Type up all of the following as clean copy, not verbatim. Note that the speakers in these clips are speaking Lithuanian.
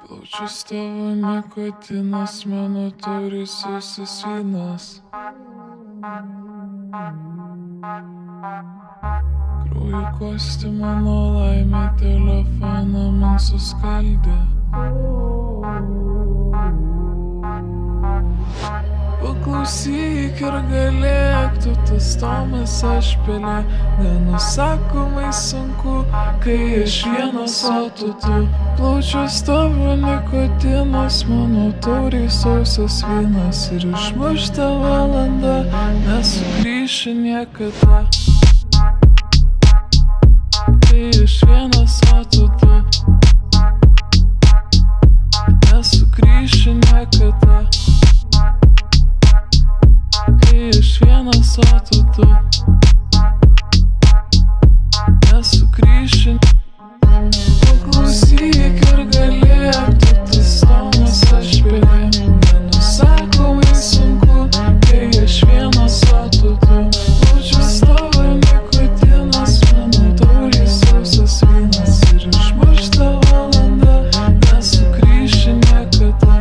Plaučius tavo nikotinas, mano taurisusis vynas. Kraujo kosti mano laimė, telefoną man suskaldė. Paklausyk ir galėk, tu tas Tomas aš pelė. Nenusakomai sunku, kai aš vienas, o tu. Plaučius tavo nikotinas, mano tauriai sausas vynas. Ir išmušta valanda, nesugrįši niekada. Kai aš vienas, o tu. Nesugrįši niekada. Kai aš vienas, o tu nesugrįši. Paklausyk ir galėk, tu tas Tomas aš pelė. Nenusakomai sunku, kai aš vienas, o tu. Plaučius tavo nikotinas, mano tauriai sausas vynas. Ir išmušta valanda, nesugrįši niekada.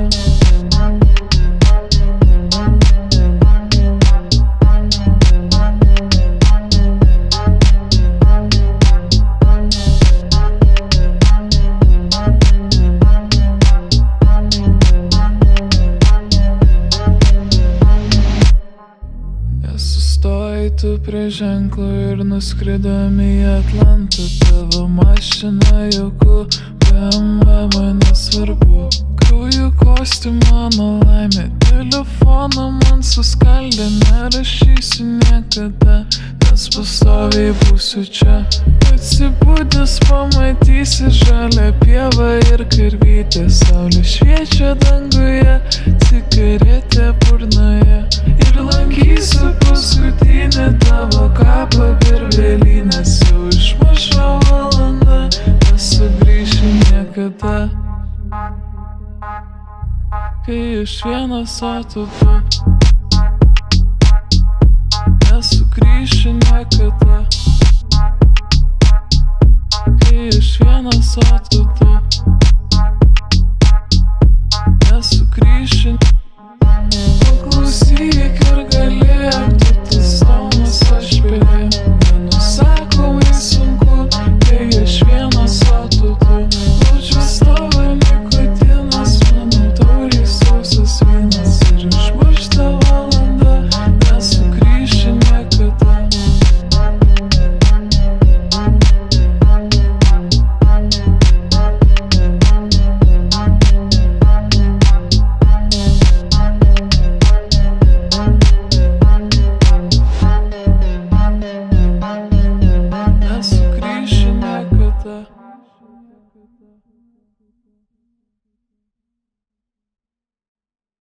Sustoji tu prie ženklo ir nuskridom į Atlantą. Tavo mašina jauku, BMW man nesvarbu. Kraujo kosti mano laimė, telefoną man suskaldė. Nerašysiu niekada, nes pastoviai būsiu čia. Atsibudęs pamatysi žalią pievą ir karvytę. Saulė šviečia danguje, cigaretė burnoje. Ir lankysiu paskutinį tavo kapą per vėlynes. Jau išmušo valanda, nesugrįši niekada. Kai aš vienas, o tu nesugrįši niekada. Kai aš vienas, o tu